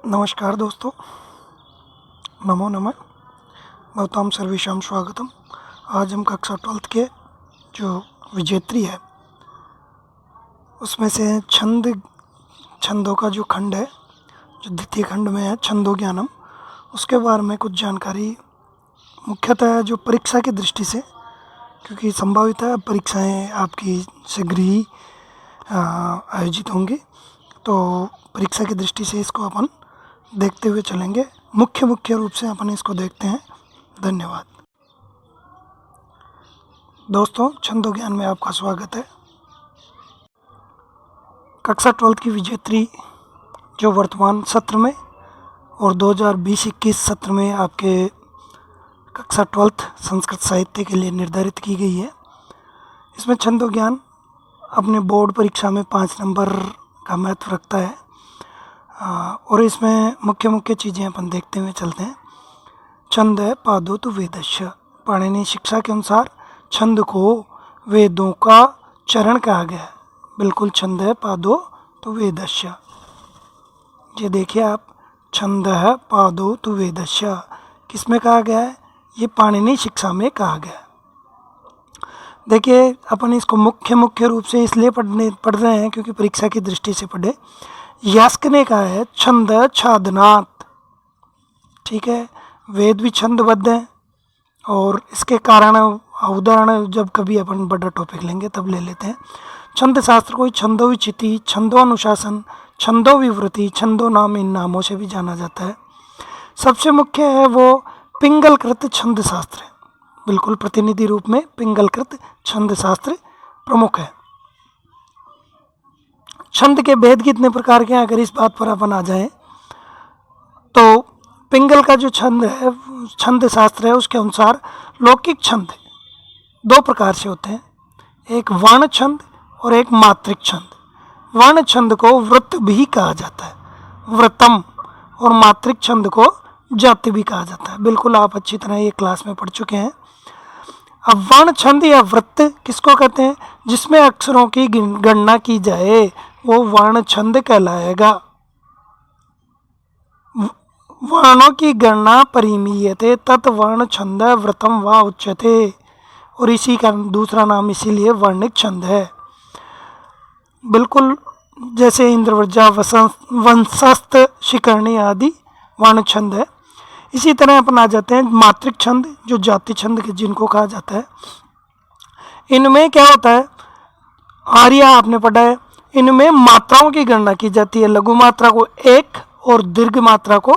नमस्कार दोस्तों, नमो नमः। भवतां सर्वेषां स्वागतम। आज हम कक्षा 12th के जो विजेत्री है उसमें से छंदों का जो खंड है, जो द्वितीय खंड में है छंदो ज्ञानम, उसके बारे में कुछ जानकारी मुख्यतः जो परीक्षा की दृष्टि से, क्योंकि संभावित है परीक्षाएं आपकी शीघ्र ही आयोजित होंगी, तो परीक्षा की दृष्टि से इसको अपन देखते हुए चलेंगे। मुख्य रूप से अपन इसको देखते हैं। धन्यवाद दोस्तों, छंदो ज्ञान में आपका स्वागत है। कक्षा 12th की विजेत्री जो वर्तमान सत्र में और 2020-21 सत्र में आपके कक्षा 12th संस्कृत साहित्य के लिए निर्धारित की गई है। इसमें छंदो ज्ञान अपने बोर्ड परीक्षा में 5 नंबर का महत्व रखता है और इसमें मुख्य चीज़ें अपन देखते हुए चलते हैं। छंद है पादो तो वेदस्य। पाणिनि शिक्षा के अनुसार छंद को वेदों का चरण कहा गया है। बिल्कुल, छंद है पादो तो वेदस्य। ये देखिए आप, छंद है पादो तो वेदस्य किसमें कहा गया है? ये पाणिनि शिक्षा में कहा गया है। देखिए, अपन इसको मुख्य रूप से इसलिए पढ़ रहे हैं क्योंकि परीक्षा की दृष्टि से पढ़े। यास्क ने कहा है छंद छादनात्। ठीक है, वेद भी छंदबद्ध हैं और इसके कारण उदाहरण जब कभी अपन बड़ा टॉपिक लेंगे तब ले लेते हैं। छंद शास्त्र को छंदो विचिति, छंदो अनुशासन, छंदो विवृति, छंदो नाम, इन नामों से भी जाना जाता है। सबसे मुख्य है वो पिंगलकृत छंद शास्त्र है। बिल्कुल, प्रतिनिधि रूप में पिंगलकृत छंद शास्त्र प्रमुख है। छंद के भेद कितने प्रकार के हैं, अगर इस बात पर अपन आ जाएं तो पिंगल का जो छंद है, छंद शास्त्र है, उसके अनुसार लौकिक छंद 2 प्रकार से होते हैं। एक वर्ण छंद और एक मात्रिक छंद। वर्ण छंद को वृत्त भी कहा जाता है, व्रतम, और मात्रिक छंद को जाति भी कहा जाता है। बिल्कुल, आप अच्छी तरह ये क्लास में पढ़ चुके हैं। अब वर्ण छंद या वृत्त किसको कहते हैं? जिसमें अक्षरों की गणना की जाए वो वर्ण छंद कहलाएगा। वर्णों की गणना परिमीयते तत् वर्ण छंद व्रतम वा उच्यते, और इसी का दूसरा नाम इसीलिए वर्णिक छंद है। बिल्कुल, जैसे इंद्रवज्जा, वंशस्थ, शिकरणी आदि वर्ण छंद है। इसी तरह अपन आ जाते हैं मात्रिक छंद, जो जाति छंद के जिनको कहा जाता है। इनमें क्या होता है? आर्या आपने पढ़ा है। इनमें मात्राओं की गणना की जाती है। लघु मात्रा को 1 और दीर्घ मात्रा को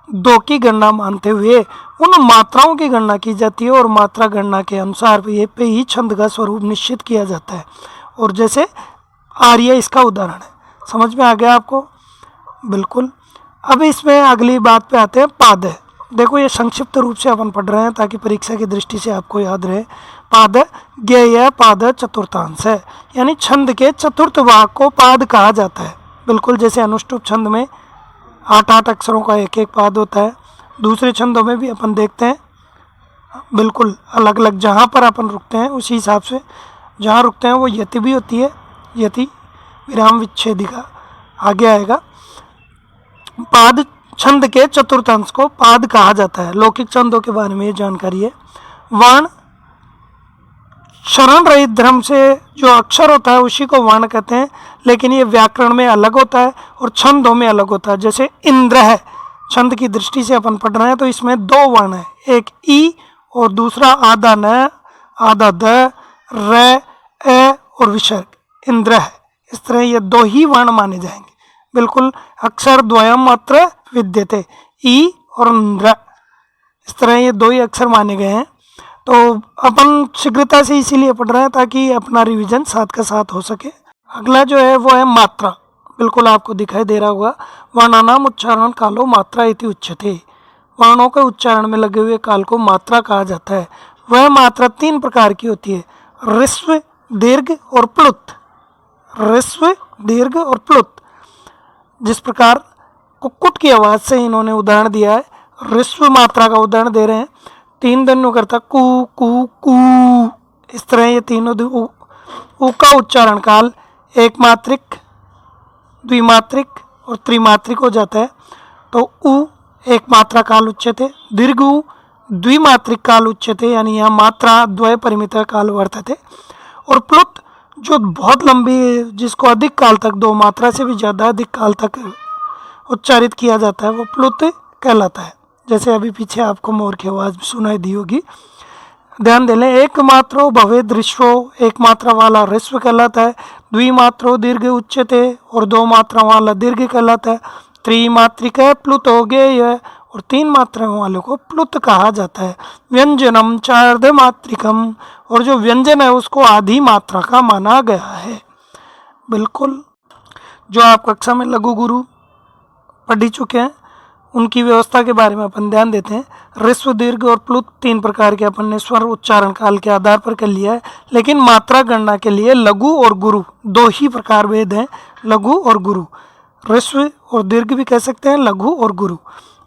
2 की गणना मानते हुए उन मात्राओं की गणना की जाती है और मात्रा गणना के अनुसार ये पे ही छंद का स्वरूप निश्चित किया जाता है। और जैसे आर्य इसका उदाहरण है। समझ में आ गया आपको? बिल्कुल। अब इसमें अगली बात पे आते हैं पाद। देखो, ये संक्षिप्त रूप से अपन पढ़ रहे हैं ताकि परीक्षा की दृष्टि से आपको याद रहे। पाद ज्ञेय पाद चतुर्थांश है, यानी छंद के चतुर्थ भाग को पाद कहा जाता है। बिल्कुल, जैसे अनुष्टुप छंद में 8 अक्षरों का एक पाद होता है। दूसरे छंदों में भी अपन देखते हैं, बिल्कुल अलग अलग जहाँ पर अपन रुकते हैं उसी हिसाब से जहाँ रुकते हैं वो यति भी होती है। यति विराम विच्छेदिका आगे आएगा। पाद छंद के चतुर्थांश को पाद कहा जाता है। लौकिक छंदों के बारे में ये जानकारी है। वर्ण शरण रहित धर्म से जो अक्षर होता है उसी को वर्ण कहते हैं, लेकिन ये व्याकरण में अलग होता है और छंदों में अलग होता है। जैसे इंद्र है, छंद की दृष्टि से अपन पढ़ रहे हैं तो इसमें 2 वर्ण है, एक ई और दूसरा आधा न, आधा द, र, ए और विसर्ग। इंद्र है, इस तरह ये 2 ही वर्ण माने जाएंगे। बिल्कुल, अक्षर द्वयम अत्र विद्यते, ई और इंद्र, इस तरह ये 2 ही अक्षर माने गए हैं। तो अपन शीघ्रता से इसीलिए पढ़ रहे हैं ताकि अपना रिवीजन साथ का साथ हो सके। अगला जो है वो है मात्रा। बिल्कुल, आपको दिखाई दे रहा होगा, वर्णानाम उच्चारण कालो मात्रा इति उच्यते। वर्णों के उच्चारण में लगे हुए काल को मात्रा कहा जाता है। वह मात्रा 3 प्रकार की होती है, ह्रस्व, दीर्घ और प्लुत। ह्रस्व, दीर्घ और प्लुत। जिस प्रकार कुक्कुट की आवाज़ से इन्होंने उदाहरण दिया है, ह्रस्व मात्रा का उदाहरण दे रहे हैं। 3 ध्वनियों करता कू कू कू, इस तरह ये तीनों उ का उच्चारण काल एक मात्रिक, द्विमात्रिक और त्रिमात्रिक हो जाता है। तो उ एक मात्रा काल उच्यते, दीर्घ उ द्विमात्रिक काल उच्यते, यानी यहाँ मात्रा द्वय परिमित काल वर्तते। और प्लुत जो बहुत लंबी, जिसको अधिक काल तक, दो मात्रा से भी ज़्यादा अधिक काल तक उच्चारित किया जाता है, वो प्लुत कहलाता है। जैसे अभी पीछे आपको मोर की आवाज़ सुनाई दी होगी, ध्यान दे लें। एक मात्रो भवेद ऋष्वो, एक मात्रा वाला ऋष्व कहलाता है। द्विमात्रो दीर्घ उच्यते, और दो मात्रा वाला दीर्घ कहलाता है। त्रिमात्रिक प्लुत हो गए, और तीन मात्राओं वाले को प्लुत कहा जाता है। व्यंजनम चार्ध मात्रिकम, और जो व्यंजन है उसको आधी मात्रा का माना गया है। बिल्कुल, जो आप कक्षा में लघु गुरु पढ़ ही चुके हैं, उनकी व्यवस्था के बारे में अपन ध्यान देते हैं। ह्रस्व, दीर्घ और प्लुत तीन प्रकार के अपन ने स्वर उच्चारण काल के आधार पर कर लिया है। लेकिन मात्रा गणना के लिए लघु और गुरु दो ही प्रकार भेद हैं, लघु और गुरु। ह्रस्व और दीर्घ भी कह सकते हैं, लघु और गुरु।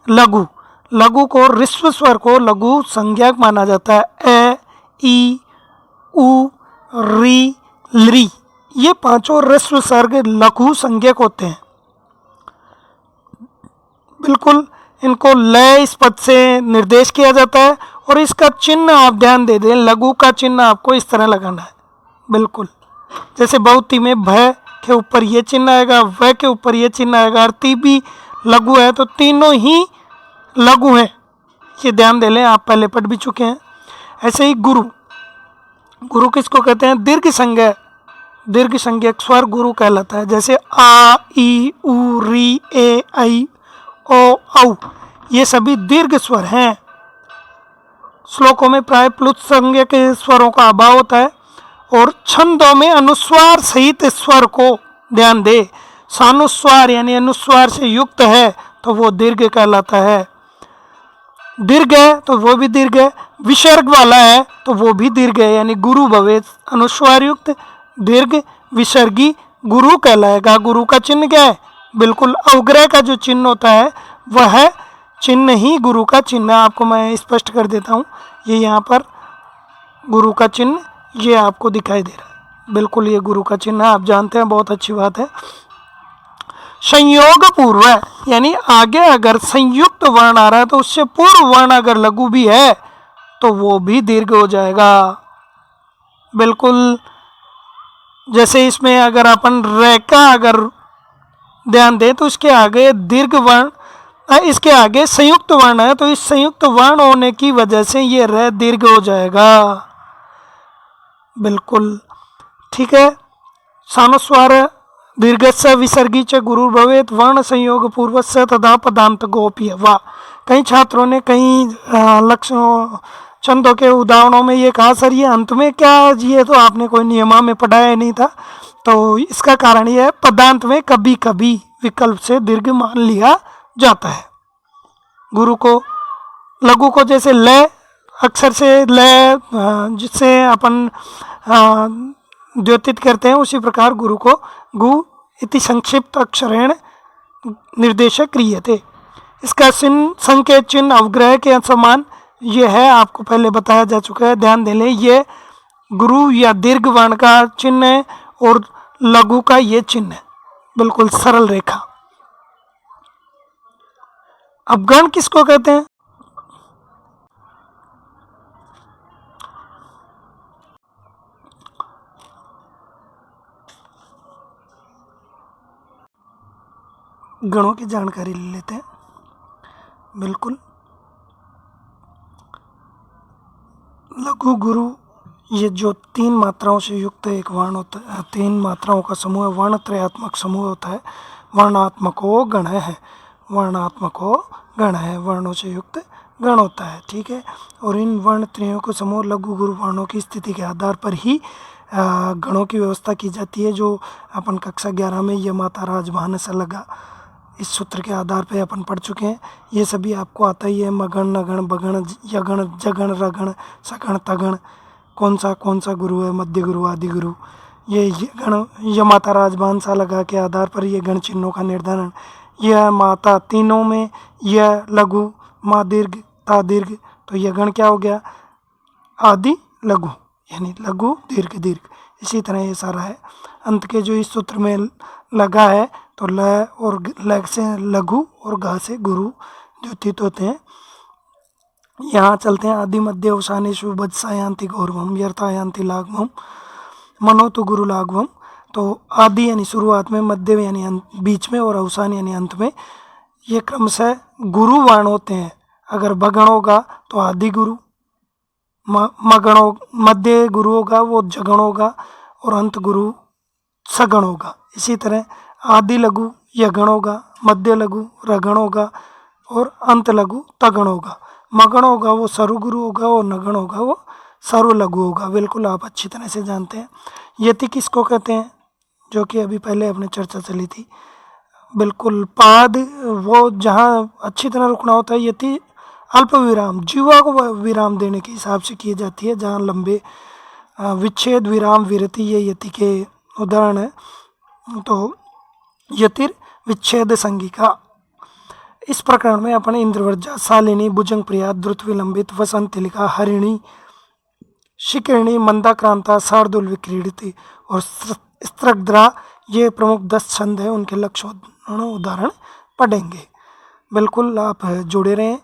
लघु को, ह्रस्व स्वर को लघु संज्ञक माना जाता है। ए, ई, उ, री, लृ, ये पांचों ह्रस्व स्वर लघु संज्ञक होते हैं। बिल्कुल, इनको लय इस पद से निर्देश किया जाता है। और इसका चिन्ह आप ध्यान दे दें, लघु का चिन्ह आपको इस तरह लगाना है। बिल्कुल, जैसे बहुती में भ के ऊपर ये चिन्ह आएगा, व के ऊपर ये चिन्ह आएगा, और ती भी लघु है, तो तीनों ही लघु हैं, ये ध्यान दे लें। आप पहले पढ़ भी चुके हैं। ऐसे ही गुरु किसको कहते हैं? दीर्घ संज्ञक, दीर्घ संज्ञक स्वर गुरु कहलाता है। जैसे आ, ई, उ, री, ए, ऐ, ओ, औ, ये सभी दीर्घ स्वर हैं। श्लोकों में प्राय प्लुत संज्ञक के स्वरों का अभाव होता है, और छंदों में अनुस्वार सहित स्वर को ध्यान दे। सानुस्वार यानी अनुस्वार से युक्त है तो वो दीर्घ कहलाता है। दीर्घ है तो वो भी दीर्घ है, विसर्ग वाला है तो वो भी दीर्घ है, यानी गुरु भवेत, अनुस्वार युक्त, दीर्घ, विसर्गी, गुरु कहलाएगा। गुरु का चिन्ह क्या है? बिल्कुल, अवग्रह का जो चिन्ह होता है वह चिन्ह ही गुरु का चिन्ह। आपको मैं स्पष्ट कर देता हूँ, ये यहाँ पर गुरु का चिन्ह ये आपको दिखाई दे रहा है। बिल्कुल, ये गुरु का चिन्ह आप जानते हैं, बहुत अच्छी बात है। संयोग पूर्व, यानी आगे अगर संयुक्त वर्ण आ रहा है तो उससे पूर्व वर्ण अगर लघु भी है तो वो भी दीर्घ हो जाएगा। बिल्कुल, जैसे इसमें अगर अपन र का अगर ध्यान दें तो इसके आगे दीर्घ वर्ण, इसके आगे संयुक्त वर्ण है, तो इस संयुक्त वर्ण होने की वजह से ये र दीर्घ हो जाएगा। बिल्कुल ठीक है। सानुस्वार दीर्घस्य विसर्गी च गुरु भवेत वर्ण संयोग पूर्वस्य तदा पदांत गोप्य। वाह, कई छात्रों ने कई लक्ष्यों छंदों के उदाहरणों में ये कहा, सर ये अंत में क्या, ये तो आपने कोई नियमा में पढ़ाया नहीं था। तो इसका कारण यह है, पदांत में कभी कभी विकल्प से दीर्घ मान लिया जाता है। गुरु को, लघु को जैसे लय अक्षर से लय जिससे अपन द्योतित करते हैं, उसी प्रकार गुरु को गु इति संक्षिप्त अक्षरेण निर्देशक क्रियते। इसका संकेत चिन्ह अवग्रह के समान ये है, आपको पहले बताया जा चुका है, ध्यान दे लें। ये गुरु या दीर्घ वर्ण का चिन्ह है और लघु का ये चिन्ह है, बिल्कुल सरल रेखा। अब गण किसको कहते हैं? गणों की जानकारी ले लेते हैं। बिल्कुल, लघु गुरु ये जो तीन मात्राओं से युक्त एक वर्ण होता है, तीन मात्राओं का समूह वर्ण त्रयात्मक समूह होता है। वर्णात्मको गण है, वर्णात्मको गण है, वर्णों से युक्त गण होता है। ठीक है, और इन वर्ण त्रयों को समूह लघु गुरु वर्णों की स्थिति के आधार पर ही गणों की व्यवस्था की जाती है, जो अपन कक्षा 11 में ये माता राजभान से लगा इस सूत्र के आधार पर अपन पढ़ चुके हैं। ये सभी आपको आता ही है, मगण, नगण, बगण, यगण, जगण, रगण, सगण, तगण, कौन सा गुरु है, मध्य गुरु, आदि गुरु, ये गण, यह माता राजभान सा लगा के आधार पर ये गण चिन्हों का निर्धारण। यह माता तीनों में, यह लघु, माँ दीर्घ, ता दीर्घ, तो यह गण क्या हो गया? आदि लघु, यानी लघु दीर्घ दीर्घ। इसी तरह ये सारा है। अंत के जो इस सूत्र में लगा है तो ल और ल से लघु और ग से गुरु द्योतित होते हैं। यहाँ चलते हैं। आदि मध्य अवसानेषु वत्सायांति गौरवम यर्थायांति लाघवम मनो तो गुरु लाघवम। तो आदि यानी शुरुआत में, मध्य यानी बीच में, और अवसान यानी अंत में, ये क्रमशः गुरुवाण होते हैं। अगर बगण होगा तो आदि गुरु, मगण मध्य गुरु होगा वो जगण होगा, और अंत गुरु सगण होगा। इसी तरह आदि लघु यगण होगा, मध्य लघु रगण होगा, और अंत लघु तगण होगा। मगण होगा वो सरु गुरु होगा, और नगण होगा वो सरु लघु होगा। बिल्कुल आप अच्छी तरह से जानते हैं। यति किसको कहते हैं, जो कि अभी पहले अपने चर्चा चली थी। बिल्कुल पाद वो जहाँ अच्छी तरह रुकना होता है। यति अल्प विराम, जीवा को विराम देने के हिसाब से की जाती है, जहाँ लंबे विच्छेद विराम विरति ये यति के उदाहरण है। तो यतिर विच्छेद संज्ञिका। इस प्रकरण में अपने इंद्रवर्जा, शालिनी, भुजंग प्रिया, द्रुत विलंबित, वसंतिलिका, हरिणी, शिखरिणी, मंदाक्रांता, शार्दुल विक्रीडित और स्त्रग्ध्रा, ये प्रमुख 10 छंद हैं। उनके लक्षण उदाहरण पढ़ेंगे। बिल्कुल आप जुड़े रहें।